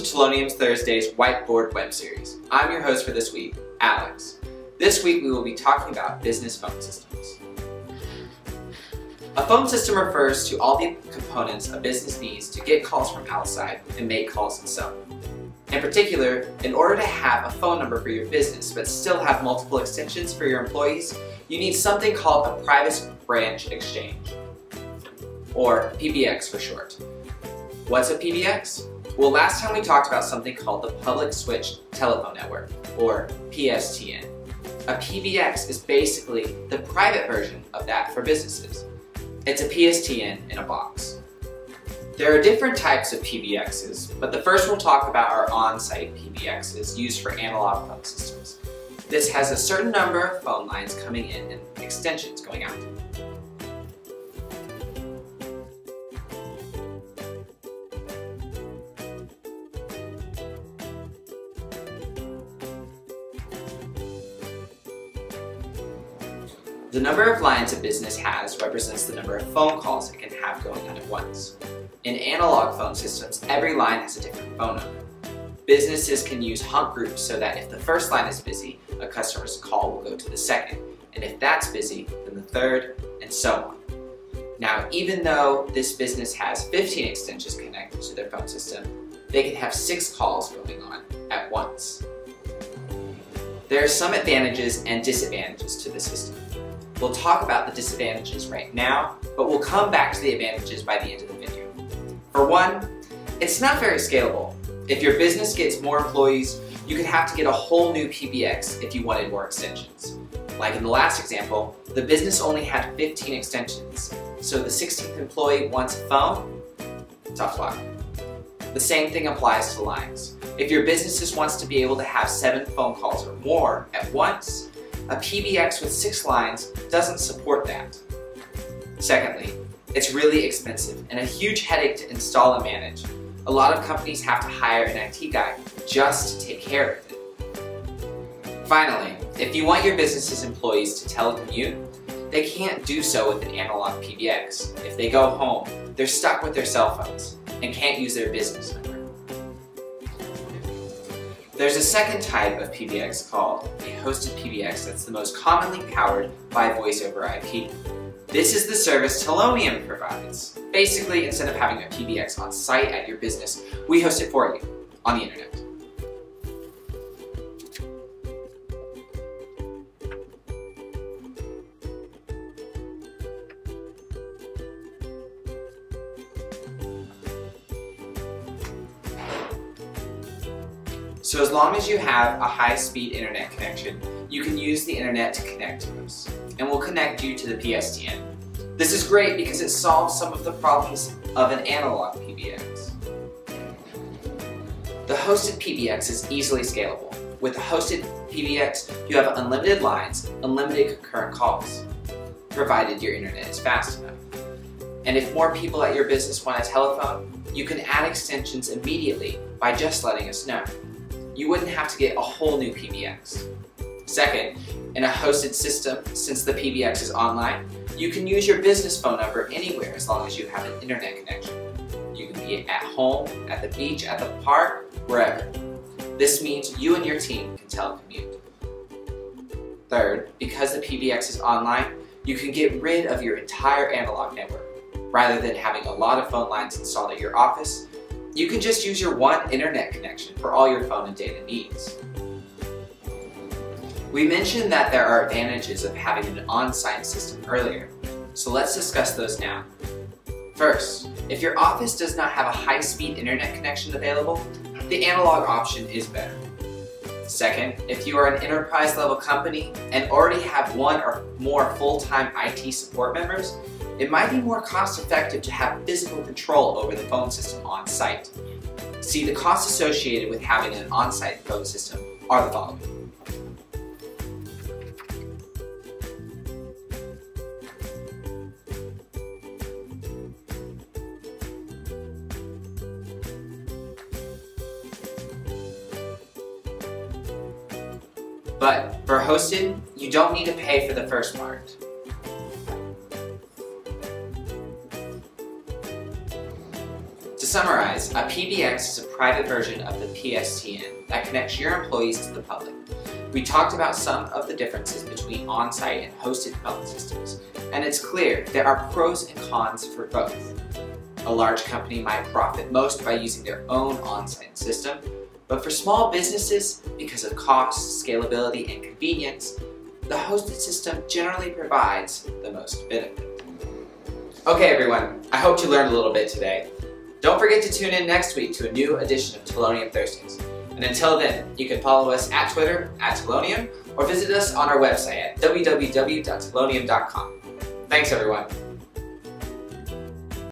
to Telonium Thursdays Whiteboard web series. I'm your host for this week, Alex. This week we will be talking about business phone systems. A phone system refers to all the components a business needs to get calls from outside and make calls themselves. In particular, in order to have a phone number for your business but still have multiple extensions for your employees, you need something called a private branch exchange, or PBX for short. What's a PBX? Well, last time we talked about something called the Public Switched Telephone Network, or PSTN. A PBX is basically the private version of that for businesses. It's a PSTN in a box. There are different types of PBXs, but the first we'll talk about are on-site PBXs used for analog phone systems. This has a certain number of phone lines coming in and extensions going out. The number of lines a business has represents the number of phone calls it can have going on at once. In analog phone systems, every line has a different phone number. Businesses can use hump groups so that if the first line is busy, a customer's call will go to the second, and if that's busy, then the third, and so on. Now, even though this business has 15 extensions connected to their phone system, they can have 6 calls going on at once. There are some advantages and disadvantages to the system. We'll talk about the disadvantages right now, but we'll come back to the advantages by the end of the video. For one, it's not very scalable. If your business gets more employees, you could have to get a whole new PBX if you wanted more extensions. Like in the last example, the business only had 15 extensions, so the 16th employee wants a phone? Tough luck. The same thing applies to lines. If your business just wants to be able to have 7 phone calls or more at once, a PBX with 6 lines doesn't support that. Secondly, it's really expensive and a huge headache to install and manage. A lot of companies have to hire an IT guy just to take care of it. Finally, if you want your business's employees to telecommute, they can't do so with an analog PBX. If they go home, they're stuck with their cell phones and can't use their business number. There's a second type of PBX called a hosted PBX that's the most commonly powered by voice over IP. This is the service Telonium provides. Basically, instead of having a PBX on site at your business, we host it for you on the internet. So as long as you have a high-speed internet connection, you can use the internet to connect to us, and we'll connect you to the PSTN. This is great because it solves some of the problems of an analog PBX. The hosted PBX is easily scalable. With a hosted PBX, you have unlimited lines, unlimited concurrent calls, provided your internet is fast enough. And if more people at your business want a telephone, you can add extensions immediately by just letting us know. You wouldn't have to get a whole new PBX. Second, in a hosted system, since the PBX is online, you can use your business phone number anywhere as long as you have an internet connection. You can be at home, at the beach, at the park, wherever. This means you and your team can telecommute. Third, because the PBX is online, you can get rid of your entire analog network. Rather than having a lot of phone lines installed at your office, you can just use your one internet connection for all your phone and data needs. We mentioned that there are advantages of having an on-site system earlier, so let's discuss those now. First, if your office does not have a high-speed internet connection available, the analog option is better. Second, if you are an enterprise-level company and already have 1 or more full-time IT support members, it might be more cost-effective to have physical control over the phone system on-site. See, the costs associated with having an on-site phone system are the following. But for hosted, you don't need to pay for the first part. To summarize, a PBX is a private version of the PSTN that connects your employees to the public. We talked about some of the differences between on-site and hosted phone systems, and it's clear there are pros and cons for both. A large company might profit most by using their own on-site system, but for small businesses, because of cost, scalability, and convenience, the hosted system generally provides the most benefit. Okay everyone, I hope you learned a little bit today. Don't forget to tune in next week to a new edition of Telonium Thursdays. And until then, you can follow us at Twitter, @Telonium, or visit us on our website at www.telonium.com. Thanks everyone.